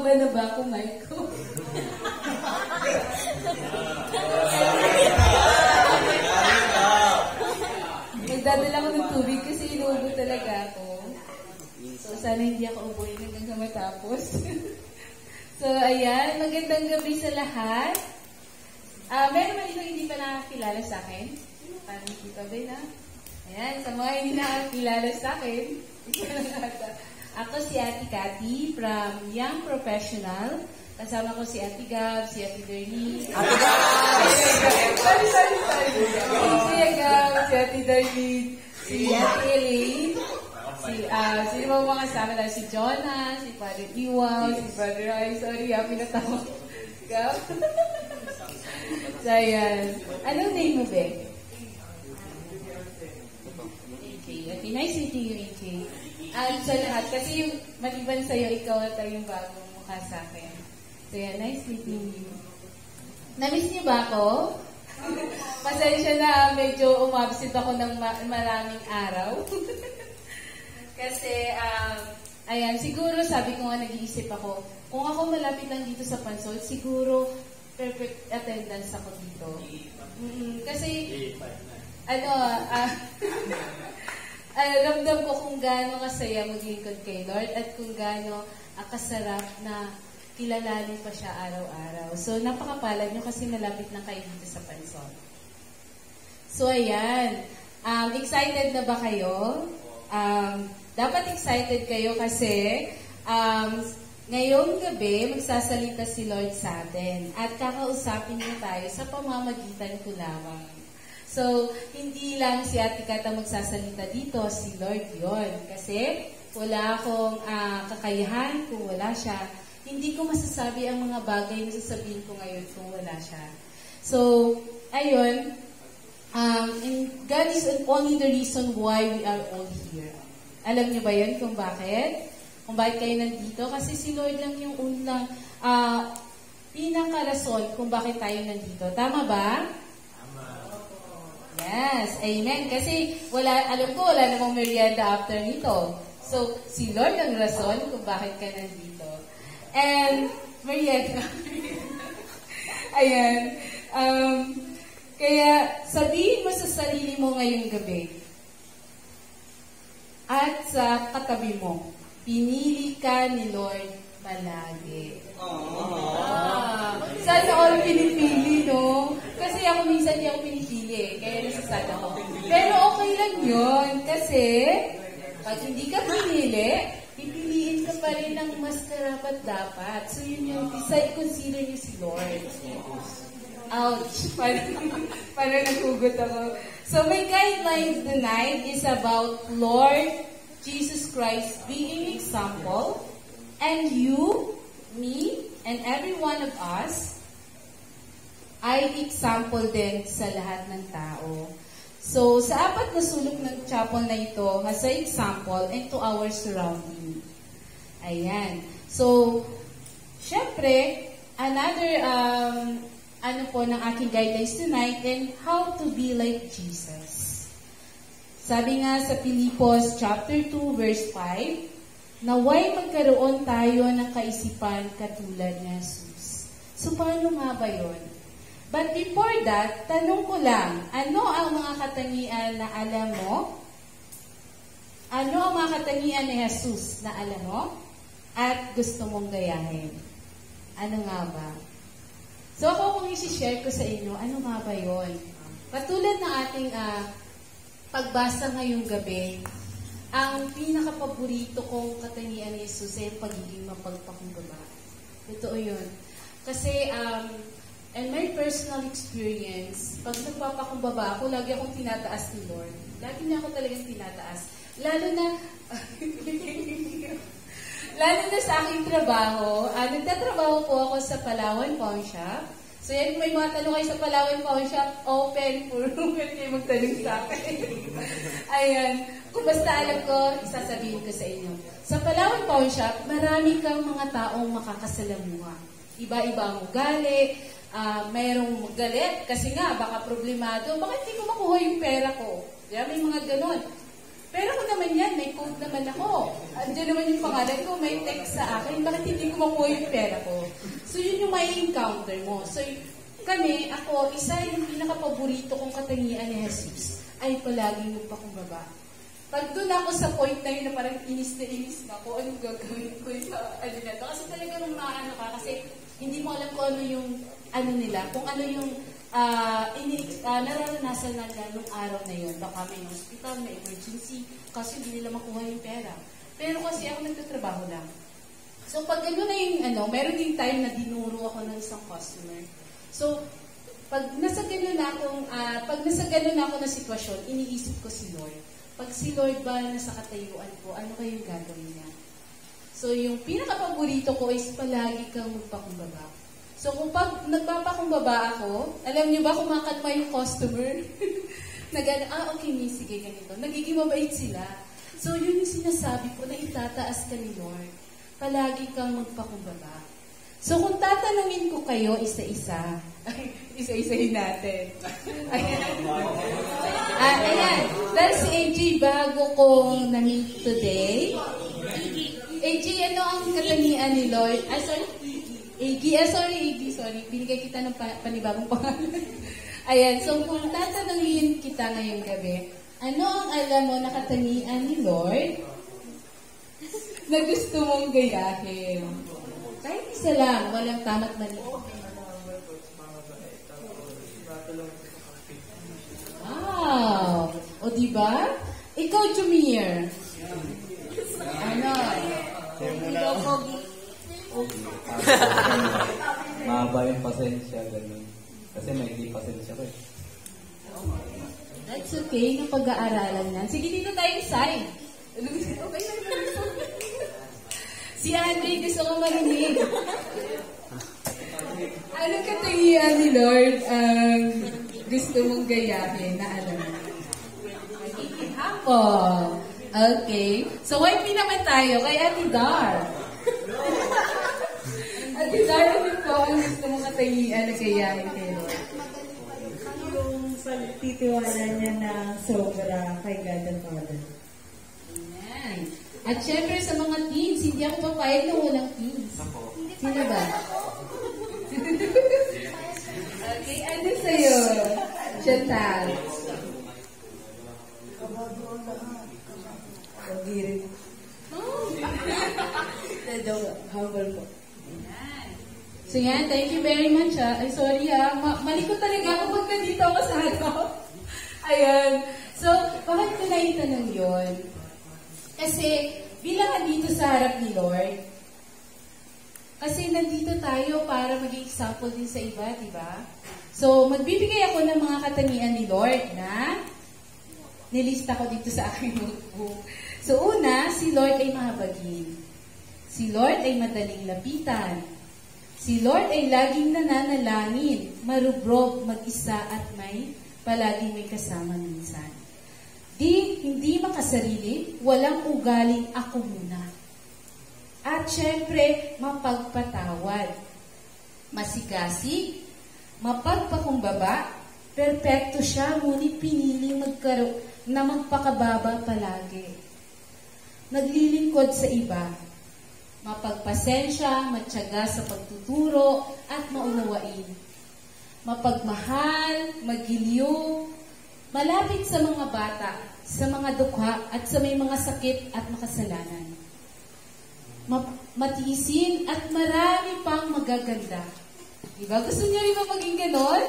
Bumaba na ba ako, Michael? Nagdadala ko ng tubig kasi inuubo talaga ako. So, sana hindi ako ubuin hanggang sa matapos. So, ayan. Magandang gabi sa lahat. Meron ba dito hindi pa nakakilala sa akin? Parang hindi pa ba na? Ayan. Sa mga hindi nakakilala sa akin, ako si Ate Cathy from Young Professional. Kasama ko si Ate Gab, si Ate Darlene. Ate Gab! Sorry. Si Gab, si Ate Darlene, si Ate Elaine, sino mga kasama na? Si Jonah, si Father Iwaw, si Brother Rai. Sorry, pinatawa. Gab? So, ayan. Anong name mo, Bek? AK. Okay, nice meeting you, AK. Sa lahat, kasi yung maliban sa'yo, ikaw at yung bagong mukha sa akin. So, yeah, nice meeting you. Na-miss niyo ba ako? Pasensya na, medyo umabsent ako ng maraming araw. Kasi, ayan, siguro sabi ko nga, nag-iisip ako, kung ako malapit lang dito sa Pansol, siguro perfect attendance ako dito. Kasi, ramdam ko kung gaano kasaya maglingkod kay Lord at kung gaano kasarap na kilalanin pa siya araw-araw. So, napakapalad nyo kasi malapit na kayo dito sa Pansol. So, ayan. Excited na ba kayo? Dapat excited kayo kasi ngayong gabi magsasalita si Lord sa atin at kakausapin niya tayo sa pamamagitan ko lamang. So, hindi lang si Ate Kata magsasalita dito, si Lord yon. Kasi wala akong kakayahan kung wala siya. Hindi ko masasabi ang mga bagay na sasabihin ko ngayon kung wala siya. So, ayun, and God is only the reason why we are all here. Alam niyo ba yun kung bakit? Kung bakit kayo nandito? Kasi si Lord lang yung unang pinakarason kung bakit tayo nandito. Tama ba? Yes, amen. Kasi alam ko, wala namang merienda after nito. So, si Lord ang rason kung bakit ka nandito. And, merienda. Ayan. Kaya, sabihin mo sa sarili mo ngayong gabi at sa katabi mo, pinili ka ni Lord palagi. Sana all pinipili, no? Kasi ako minsan hindi ako pinipili, kaya nasasad ako. Pero okay lang yun, kasi pag hindi ka pinili, pipiliin ka pa rin ng mas karapat dapat. So yun yung consider niyo si Lord. Ouch! Parang nagugot ako. So my guideline tonight is about Lord Jesus Christ being example, and you, me, and every one of us ay example din sa lahat ng tao. So, sa apat na sulok ng chapel na ito, as an example and to our surrounding. Ayan. So, syempre, another, ng aking guidelines tonight, and how to be like Jesus. Sabi nga sa Pilipos chapter 2, verse 5, naway magkaroon tayo ng kaisipan katulad ni Jesus. So, paano nga ba yun? But before that, tanong ko lang, ano ang mga katangian na alam mo? Ano ang mga katangian ni Jesus na alam mo? At gusto mong gayahin? Ano nga ba? So ako kung isi-share ko sa inyo, ano nga ba yun? Katulad ng ating pagbasa ngayong gabi, ang pinaka-paborito kong katangian ni Jesus ay pagiging mapagpakumbaba. Totoo yun. Kasi, and my personal experience, pag nagpapakumbaba ako, lagi akong tinataas ni Lord. Lagi niya ako talagang tinataas. Lalo na sa aking trabaho, nagtatrabaho po ako sa Palawan Pawn Shop. So yan, may mga tanong kayo sa Palawan Pawn Shop, open for kayo magtanong sa akin. Ayan. Kung basta alam ko, isasabihin ko sa inyo. Sa Palawan Pawn Shop, marami kang mga taong makakasalamuha. Iba-iba ang ugali, mayroong magalit kasi nga baka problemado, bakit hindi ko makuha yung pera ko? Kaya may mga ganon. Pero kung naman yan, may code naman ako. Andiyan naman yung pangalan ko, may text sa akin, bakit hindi ko makuha yung pera ko? So, yun yung may encounter mo. So, kami, ako, isa yung pinaka-paborito kong katangian ni Jesus ay palaging magpakumbaba. Pag doon ako sa point na yun na parang inis na ako, anong gagawin ko sa ano na to? Kasi talagang maano ka, kasi hindi mo alam kung ano yung ano nila, kung ano yung nararanasan nila nung araw na yun. Baka may hospital, may emergency, kasi hindi nila makuha yung pera. Pero kasi ako nagtatrabaho lang. So pag gano'n na yung meron din time na dinuro ako ng isang customer. So, pag nasa gano'n ako na sitwasyon, iniisip ko si Lord. Pag si Lord ba nasa katayuan ko, ano kayong gagawin niya? So, yung pinaka-paborito ko is palagi kang magpakumbaba. So, kung pag nagpapakumbaba ako, alam niyo ba kumakalma yung customer? Okay, sige, ganito. Nagiging mabait sila. So, yun yung sinasabi ko na itataas ka ni Lord. Palagi kang magpakumbaba. So, kung tatanungin ko kayo isa-isa, isa-isahin natin. Ayan. Dahil si AJ, bago kong na-meet today. AJ, ano ang katangian ni Lord? Sorry. Binigay kita ng panibagong pangalan. Ayan, so kung tatanungin kita ngayong gabi, ano ang alam mo na katangian ni Lord na gusto mong gayahin? Kahit isa lang, walang tama't mali. Wow! O diba? Ikaw, Jumir. Ano? Ikaw, Pogi. Mahaba yung pasensya, ganun. Kasi may hindi pasensya ko eh. That's okay, na pag-aaralan na. Sige, dito tayo side. Si Andre, gusto ko marinig. Anong katangian ni Lord ang gusto mong gayahin na alam mo? Magiging hapon. Okay. So, wipe naman tayo kay Ate Dar. Ate Dar, ano po ang gusto mong katangian na gayahin kay Lord? Yung pagtitiwala niya na sobra kay God the Father. Ayan. At syempre sa mga teens, hindi ako papayag na walang teens. Sino ba? Okay, ano sa'yo? Chantal. Pag-irin. Humble po. So yan, thank you very much Ay, sorry mali ko talaga ako pag nandito ako sa harap. Ayan. So, bakit ko na itanong yun? Kasi, bilang nandito sa harap ni Lord, kasi nandito tayo para maging example din sa iba, di ba? So, magbibigay ako ng mga katangian ni Lord na nilista ko dito sa aking notebook. So, una, si Lord ay mahabagin. Si Lord ay madaling lapitan. Si Lord ay laging nananalangin, marubrog, mag-isa at palaging may kasama minsan. Hindi makasarili, walang ugaling ako muna. At syempre, mapagpatawad. Masigasig, mapagpakumbaba, perpekto siya, ngunit piniling na magpakababa palagi. Naglilingkod sa iba, mapagpasensya, matyaga sa pagtuturo, at maunawain. Mapagmahal, magiliw, malapit sa mga bata, sa mga dukha, at sa may mga sakit at makasalanan. Matiisin at marami pang magaganda. Diba? Gusto niyo rin ba maging ganon?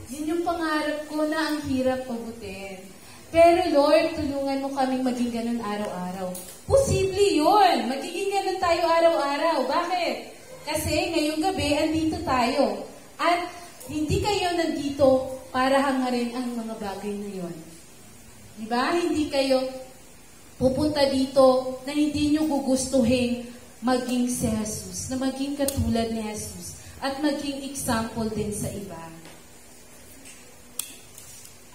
Yun yung pangarap ko na ang hirap pabutin. Pero Lord, tulungan mo kaming maging ganon araw-araw. Posible yun! Magiging ganon tayo araw-araw. Bakit? Kasi ngayong gabi, andito tayo. At hindi kayo nandito para hangarin ang mga bagay na yun. Diba? Hindi kayo pupunta dito na hindi nyo gugustuhin maging si Jesus, na maging katulad ni Jesus, at maging example din sa iba.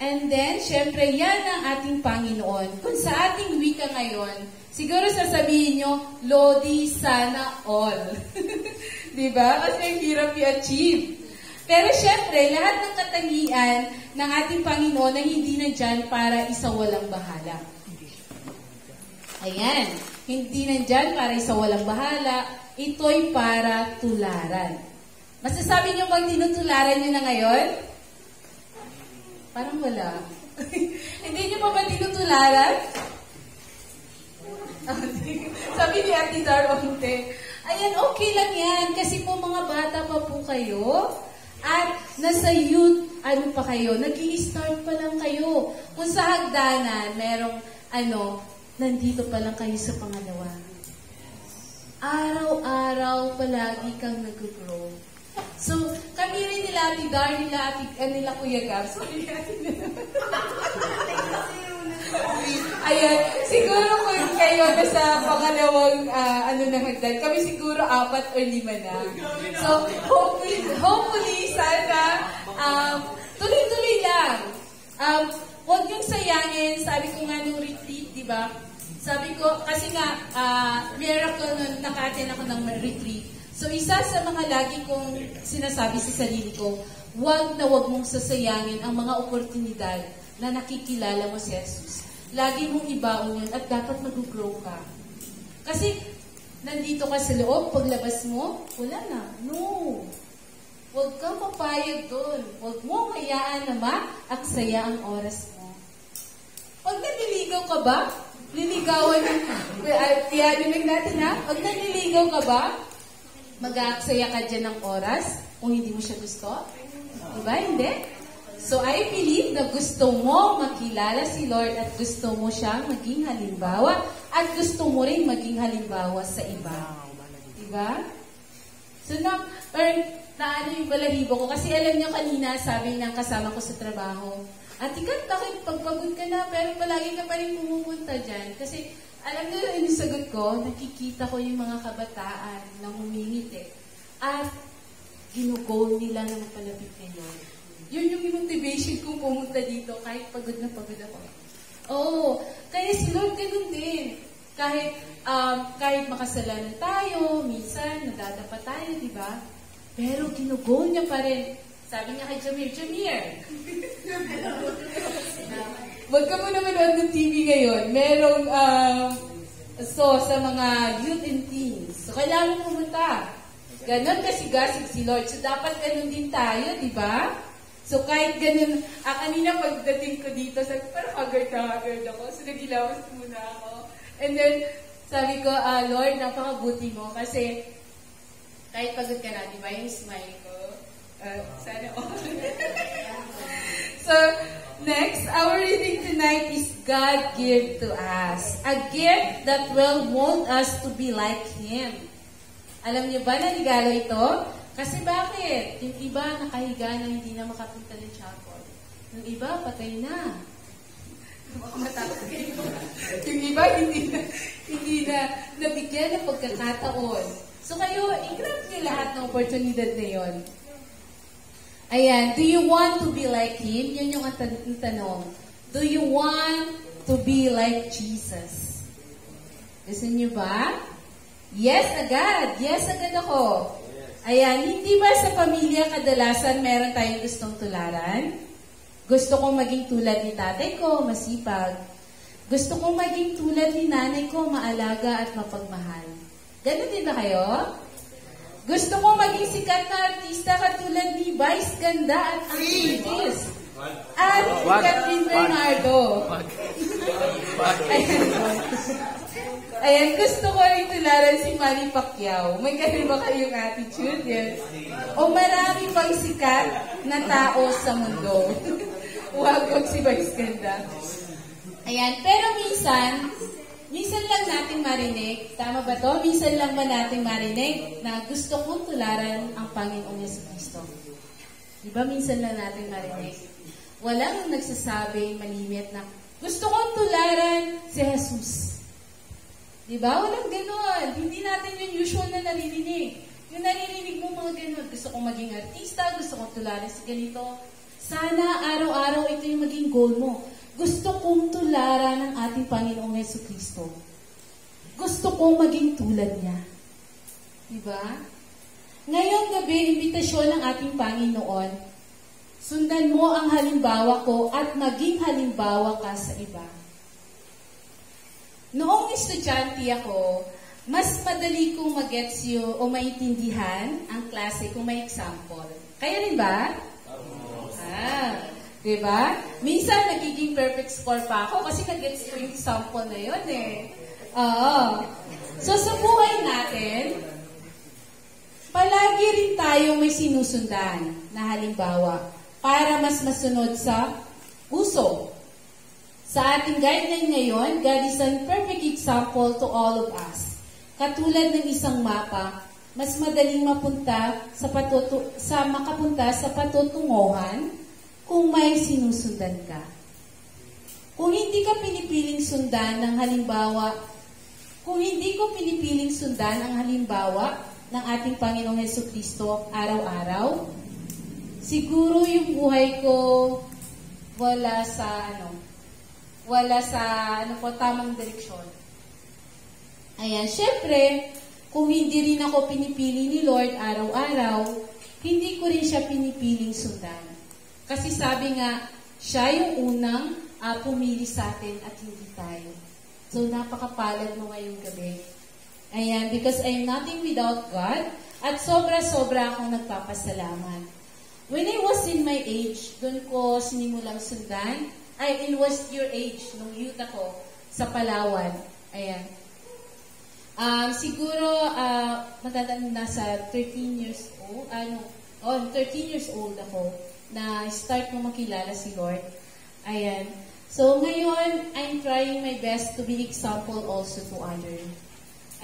And then, syempre, yan ang ating Panginoon. Kung sa ating wika ngayon, siguro sasabihin nyo, Lodi sana all. Diba? Kasi hirap i-achieve. Pero syempre, lahat ng katangian ng ating Panginoon na hindi nandyan para isawalang bahala. Ayan, hindi nandyan para sa walang bahala, ito'y para tularan. Masasabi niyo bang tinutularan niyo na ngayon? Parang wala. Hindi niyo pa ba tinutularan? Sabi ni Ate Daronte, ayan, okay lang yan. Kasi po mga bata pa po kayo. At nasa youth, ano pa kayo, nag-i-start pa lang kayo. Kung sa hagdanan, merong, nandito pa lang kayo sa pangalawa. Araw-araw, palagi kang nag-grow. So, kami rin nila, Ate Dar, nila Kuya Gab. Sorry, Ate Ayan, siguro kung kayo na sa pangalawang na hagdan, kami siguro 4 o 5 na. So, hopefully sana, tuloy-tuloy lang. Huwag niyong sayangin, sabi ko nga nung retreat, di ba? Sabi ko, kasi nga, miracle nun, naka-attend ako ng retreat. So, isa sa mga lagi kong sinasabi sa sarili ko, huwag na huwag mong sasayangin ang mga oportunidad na nakikilala mo si Jesus. Lagi mong ibaon yun at dapat mag-grow ka. Kasi, nandito ka sa loob, paglabas mo, wala na. No. Huwag kang papayag doon. Huwag mo hayaan na maaksaya ang oras mo. Pag naliligaw ka ba? Liligawan dinig natin ha? Pag naliligaw ka ba? Mag-aaksaya ka dyan ng oras kung hindi mo siya gusto? Diba? Hindi? So, I believe na gusto mo makilala si Lord at gusto mo siyang maging halimbawa at gusto mo rin maging halimbawa sa iba. Diba? So, naano yung balahibo ko. Kasi alam niyo kanina, sabi ng kasama ko sa trabaho, Ate Kat, bakit pagpagod ka na pero palagi ka pa rin pumupunta dyan? Kasi alam niyo yung sagot ko, nakikita ko yung mga kabataan na humingiti at ginugol nila na mapalapit kay Lord. Yun yung motivation kong pumunta dito kahit pagod na pagod ako. Oo, kaya si Lord ganun din. Kahit makasalanan tayo, minsan nadadapa tayo, di ba? Pero ginugol niya pa rin. Sabi niya kay Jamir, wag ka mo naman manood ng TV ngayon. Merong sa mga youth and teens. So, kailangan mo pumunta. Ganon kasi-gasig si Lord. So, dapat ganon din tayo, di ba? So, kahit ganon, kanina pagdating ko dito, sabi ko, parang haggard ako. So, nagilawas muna ako. And then, sabi ko, Lord, napakabuti mo. Kasi, kahit pagod ka na, di ba, yung smile ko. Sana all. So, next, our reading tonight is God give to us. A gift that will mold us to be like Him. Alam niyo ba na regalo ito? Kasi bakit? Yung iba nakahiga na hindi na makapunta ng chapel. Yung iba patay na. Yung iba hindi na nabigyan ng pagkakataon. So kayo, i-grab niyo lahat ng oportunidad na yon. Ayan, do you want to be like Him? Yun yung tanong. Do you want to be like Jesus? Gusto niyo ba? Yes agad. Yes agad ako. Ayan, hindi ba sa pamilya kadalasan meron tayong gustong tularan? Gusto kong maging tulad ni tatay ko, masipag. Gusto kong maging tulad ni nanay ko, maalaga at mapagmahal. Ganun din ba kayo? Gusto kong maging sikat na artista katulad ni Vice Ganda at activities. At si Catherine Bernardo. Ayan, gusto ko rin tularan si Manny Pacquiao. May ganun ba kayong attitude? Yes. O marami pang sikat na tao sa mundo. Huwag si Vice Ganda. Ayan, pero minsan lang natin marinig, tama ba to? Minsan lang ba natin marinig na gusto kong tularan ang Panginoong Jesucristo? Diba minsan lang natin marinig? Walang nagsasabi malimit na gusto kong tularan si Jesus. Diba? Walang ganon. Hindi natin yung usual na naririnig. Yung naririnig mo mga ganon. Gusto kong maging artista, gusto kong tularan si ganito. Sana araw-araw ito yung maging goal mo. Gusto kong tularan ng ating Panginoong Jesucristo. Gusto kong maging tulad niya. Diba? Ngayong gabi, imbitasyon ng ating Panginoon, sundan mo ang halimbawa ko at maging halimbawa ka sa iba. Noong estudyante ako, mas madali kong magets o maintindihan ang klase kung may example. Kaya rin ba? Diba? Minsan, nagiging perfect score pa ako kasi nag-gets ko yung example na yun eh. So, sa buhay natin, palagi rin tayong may sinusundan na halimbawa para mas masunod sa uso. Sa ating guideline ngayon, God is a perfect example to all of us. Katulad ng isang mapa, mas madaling makapunta sa patutunguhan kung may sinusundan ka. Kung hindi ko pinipiling sundan ang halimbawa ng ating Panginoong Hesukristo araw-araw, siguro yung buhay ko wala sa tamang direksyon. Ayan, syempre, kung hindi rin ako pinipili ni Lord araw-araw, hindi ko rin siya pinipiling sundan. Kasi sabi nga, siya yung unang pumili sa atin at hindi tayo. So, napakapalad mo ngayong gabi. Ayan, because I'm nothing without God at sobra-sobra akong nagpapasalamat. When I was in my age, doon ko sinimulang sundan. It was your age, nung youth ako, sa Palawan. Ayan. Siguro, matatanda sa 13 years old. 13 years old ako na start mo makilala si Lord. Ayan. So, ngayon, I'm trying my best to be example also to others.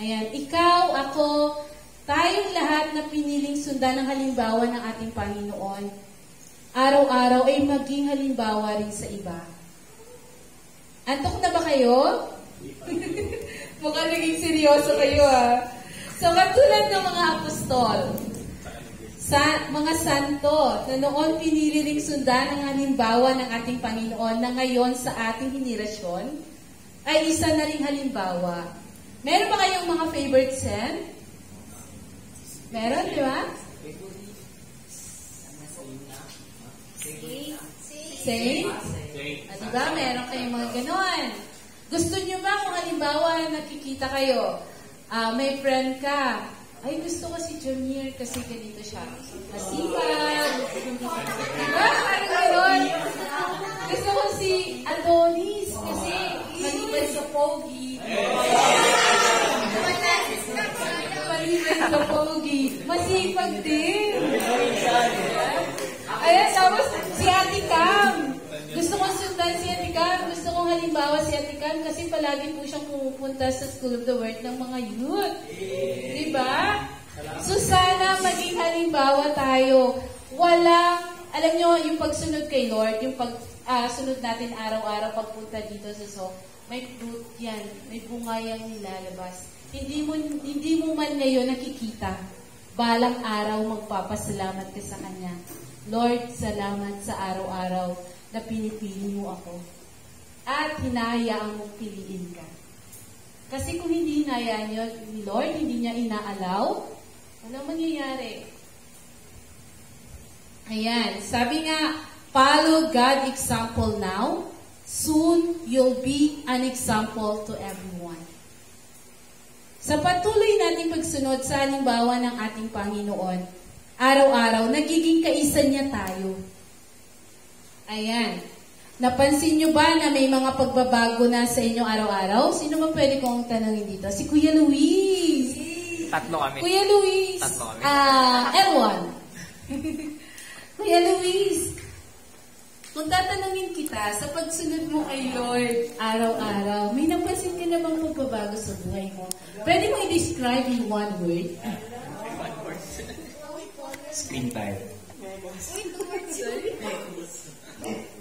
Ayan. Ikaw, ako, tayong lahat na piniling sundan ng halimbawa ng ating Panginoon, araw-araw ay maging halimbawa rin sa iba. Antok na ba kayo? Mukhang naging seryoso kayo So, katulad ng mga apostol, mga santo na noon pinili ring sundan ang halimbawa ng ating Panginoon na ngayon sa ating henerasyon ay isa na ring halimbawa. Meron ba kayong mga favorite saint? Meron, di ba? Saint? Diba? Meron kayong mga ganon. Gusto nyo ba kung halimbawa nakikita kayo, may friend ka, ay, gusto ko si Junior kasi ganito siya. Masipag. Diba? Ano gano'n? Gusto ko si Adonis kasi maliban sa pogi. Maliban sa pogi. Masipag din. Ayan, tapos si Ate Cam. Gusto kong sundan si Ate Cam. Gusto kong halimbawa si Ate Cam kasi palagi po siyang pumupunta sa School of the Word ng mga youth. Diba? So sana maging halimbawa tayo. Alam nyo, yung pagsunod kay Lord, yung pagsunod natin araw-araw pagpunta dito sa may fruit yan. May bunga yang nilalabas. Hindi mo man ngayon nakikita. Balang araw magpapasalamat ka sa Kanya. Lord, salamat sa araw-araw na pinipili mo ako. At hinahayaan mong piliin ka. Kasi kung hindi hinahayaan niyo ni Lord, hindi niya inaalaw, walang mangyayari. Ayan, sabi nga, follow God example now, soon you'll be an example to everyone. Sa patuloy nating pagsunod sa halimbawa ng ating Panginoon, araw-araw, nagiging kaisa niya tayo. Ayan. Napansin nyo ba na may mga pagbabago na sa inyo araw-araw? Sino ba pwede kong tanongin dito? Si Kuya Luis. Tatlo kami. Kuya Luis. Tatlo kami. L1. Kuya Luis, kung tatanungin kita sa pagsunod mo kay Lord araw-araw, may napansin ka na bang pagbabago sa buhay mo? Pwede mo i-describe in one word? Screen time.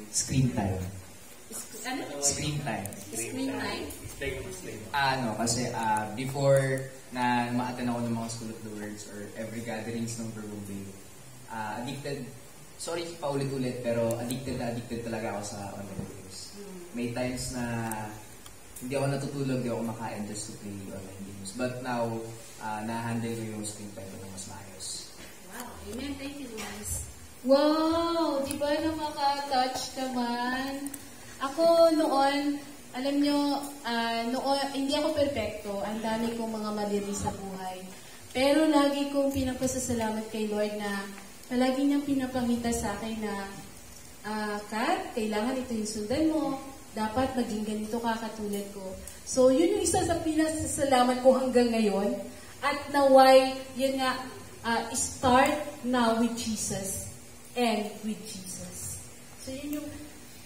Screen time. Ano? Screen time. Screen time? Kasi before na ma-attend ako ng mga School of the Words or every gatherings ng Berube, addicted, sorry paulit-ulit, pero addicted talaga ako sa online games. May times na hindi ako natutulog, hindi ako makain just to play online games. But now, na-handle ko yung screen time ko ng mas maayos. Wow, amen. Thank you, Luis. Wow! Di ba na maka-touch naman? Ako noon, Alam nyo, hindi ako perpekto. Ang dami kong mga mali sa buhay. Pero lagi kong pinapasasalamat kay Lord na palagi niyang pinapakita sa akin na, Kat, kailangan ito yung sundan mo. Dapat maging ganito ka katulad ko. So, yun yung isa sa pinasasalamat ko hanggang ngayon. At naway, yun nga, start now with Jesus and with Jesus. So, yun yung,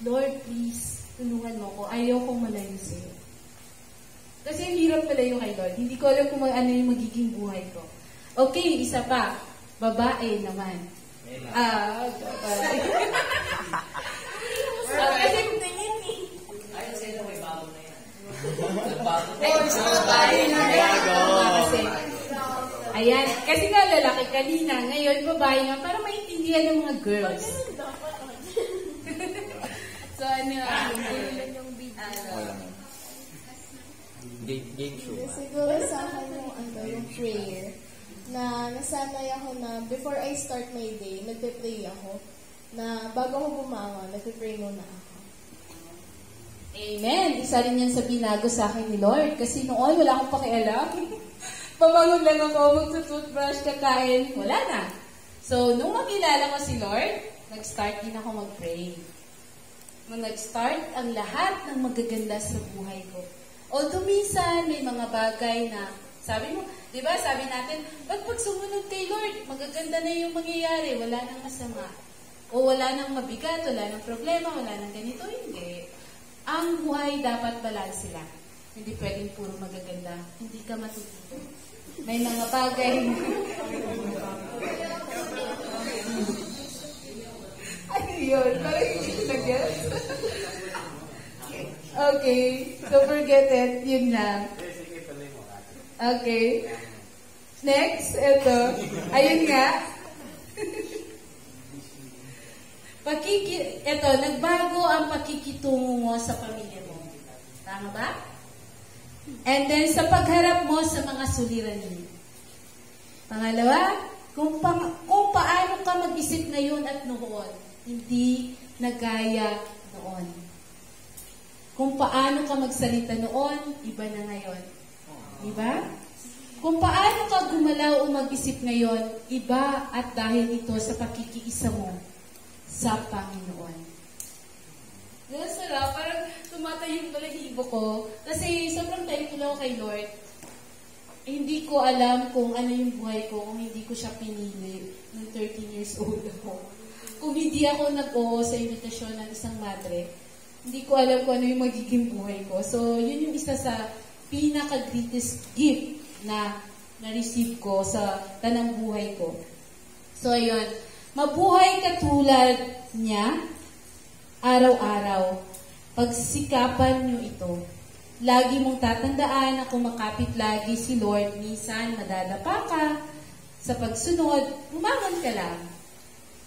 Lord, please, tulungan mo ko. Ayaw kong malayo sa'yo. Kasi ang hirap malayo kay Lord. Hindi ko alam kung ano yung magiging buhay ko. Okay, isa pa. Babae naman. Babae. Kasi tingin eh. Ay, kasi na may bago na yan. Babae na yan. Ayan. Kasi nga lalaki kanina. Ngayon, babae nga. Para maintindihan ng mga girls. So, ano, game show. Siguro sa akin yung prayer na nasanay ako na before I start my day, nagpe-pray ako na bago ako bumangon, nagpe-pray muna ako. Amen. Isa rin yan sa binago sa akin ni Lord. Kasi noon, wala akong pakialam. Pabangon lang ako, magtutoothbrush, kakain, wala na. So, nung makilala ko si Lord, nag-start din ako mag-pray. Nung nag-start ang lahat ng magaganda sa buhay ko. Although minsan may mga bagay na, sabi mo, di ba, sabi natin, pag sumunod kay Lord, magaganda na yung mangyayari, wala nang masama. O wala nang mabigat, wala nang problema, wala nang ganito, hindi. Ang buhay dapat balanse lang. Hindi pwedeng puro magaganda. Hindi ka matututo. May mga bagay. Ano yun? Parang hindi ko na-guess. Okay. So, forget it. Yun lang. Okay. Next. Ito. Ayun nga. Ito, nagbago ang pakikitungo mo sa pamilya mo. Tama ba? And then, sa pagharap mo sa mga suliranin. Pangalawa, kung paano ka mag-isip ngayon at noon, hindi nagaya noon. Kung paano ka magsalita noon, iba na ngayon. Diba? Kung paano ka gumalaw o mag-isip ngayon, iba at dahil ito sa pakikiisa mo sa Panginoon. Diba sarap? Parang tumatayong balahibo ko. Kasi sobrang thankful ako kay Lord. Hindi ko alam kung ano yung buhay ko kung hindi ko siya pinili nung 13 years old ako. Kung hindi ako nag-oo sa invitasyon ng isang madre, hindi ko alam kung ano yung magiging buhay ko. So, yun yung isa sa pinaka-greatest gift na na-receive ko sa tanang buhay ko. So, ayun. Mabuhay katulad niya, araw-araw. Pagsikapan niyo ito. Lagi mong tatandaan na kumakapit lagi si Lord. Minsan, madadapa ka. Sa pagsunod, bumangon ka lang.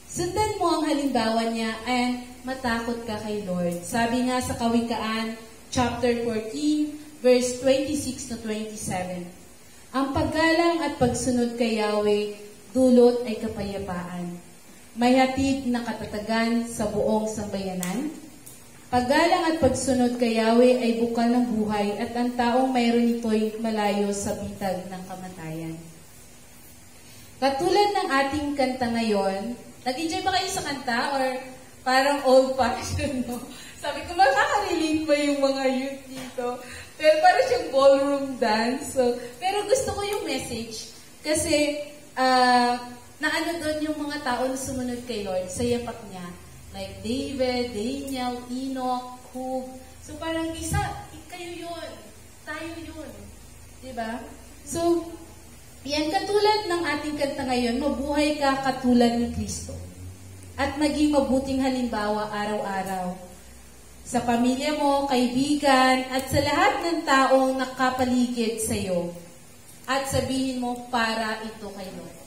Sundan mo ang halimbawa niya and matakot ka kay Lord. Sabi nga sa Kawikaan, chapter 14, verse 26 to 27. Ang paggalang at pagsunod kay Yahweh, dulot ay kapayapaan. May hatid na katatagan sa buong sambayanan. Paggalang at pagsunod kay Yahweh ay bukal ng buhay at ang taong mayroon ito'y malayo sa bitag ng kamatayan. Katulad ng ating kanta ngayon, nag-enjoy ba kayo sa kanta or parang old-fashioned, no? Sabi ko, makaka-relate ba yung mga youth dito? Pero parang siyang ballroom dance. So, pero gusto ko yung message kasi naano doon yung mga tao na sumunod kay Lord sa yapak niya. Like David, Daniel, Enoch, Job. So parang kayo yun. Tayo yun. Diba? So, yan, katulad ng ating kanta ngayon, mabuhay ka katulad ni Kristo. At maging mabuting halimbawa araw-araw. Sa pamilya mo, kaibigan, at sa lahat ng taong nakapaligid sa iyo. At sabihin mo, para ito kay Lord.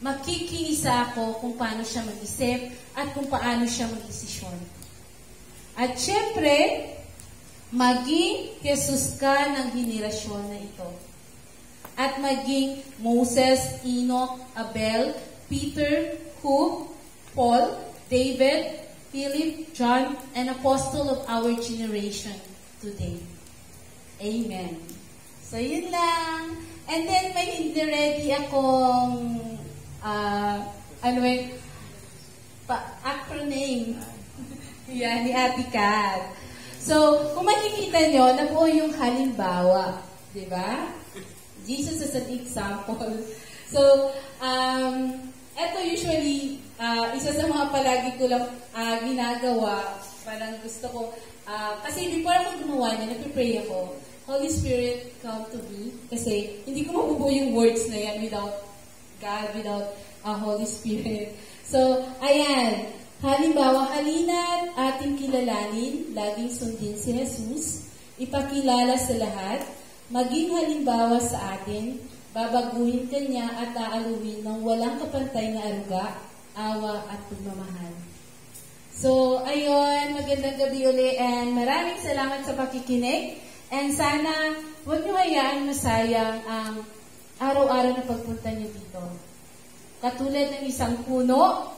Makikiisa ako kung paano siya mag-isip at kung paano siya mag-desisyon. At syempre, maging Jesus ka ng henerasyon na ito. At maging Moses, Enoch, Abel, Peter, Job, Paul, David, Philip, John, and apostle of our generation. today. Amen. So, yun lang. And then, may hindi ready akong, acronym. Yan, ni Ate Kat. So, kung makikita nyo, nabuo yung halimbawa. Diba? Jesus is an example. So, eto usually, isa sa mga palagi ko lang ginagawa. Parang gusto ko, kasi before ako gumawa niya, nagpipray ako, Holy Spirit, come to me. Kasi hindi ko mabubuo yung words na yan without God, without Holy Spirit. So, ayan. Halimbawa, halina't ating kilalanin, laging sundin si Jesus, ipakilala sa lahat, maging halimbawa sa atin, babaguhin kanya at aaluhin ng walang kapantay na aruga, awa at pagmamahal. So, ayun, magandang gabi uli and maraming salamat sa pakikinig. And sana, huwag niyo hayaan masayang ang araw-araw na pagpunta niyo dito. Katulad ng isang puno,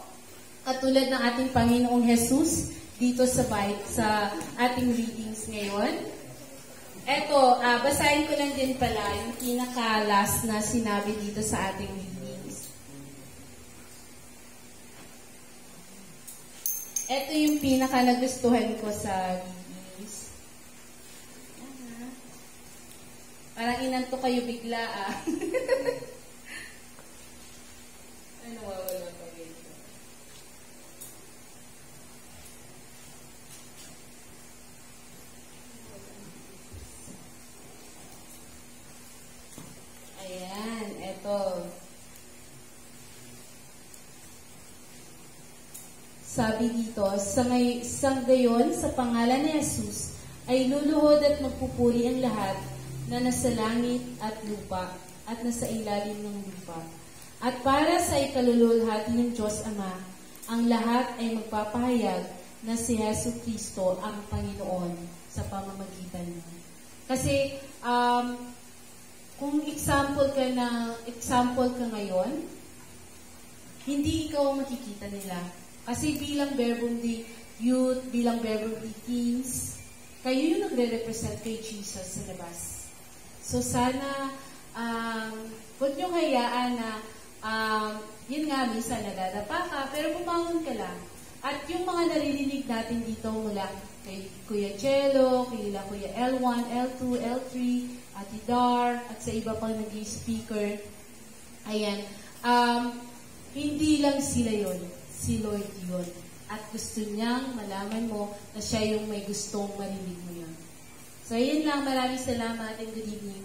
katulad ng ating Panginoong Jesus dito sa ating readings ngayon. Eto, basahin ko lang din pala yung pinaka-last na sinabi dito sa ating readings. Eto yung pinaka-nagustuhan ko sa readings. Parang inanto kayo bigla Ano wala pa dito? Ayan, eto. Sabi dito, gayon sa pangalan ni Jesus ay luluhod at magpupuri ang lahat na nasa langit at lupa at nasa ilalim ng lupa. At para sa ikalululhati ng Diyos Ama, ang lahat ay magpapahayag na si Jesu Kristo ang Panginoon sa pamamagitan niya. Kasi, kung example ka ngayon, hindi ikaw ang makikita nila. Kasi bilang Verbum Dei Youth, bilang Verbum Dei Teens, kayo yung nagre-represent kay Jesus sa labas. So sana, huwag niyong hayaan na, yun nga, minsan nadadapa ka, pero bumangon ka lang. At yung mga naririnig natin dito mula kay Kuya Jello, kay Kuya L1, L2, L3, Ate Dar, at sa iba pang nag-speaker, ayan, hindi lang sila yon, si Lord yun. At gusto niyang malaman mo na siya yung may gustong marinig mo yun. So, yun lang. Maraming salamat and good evening.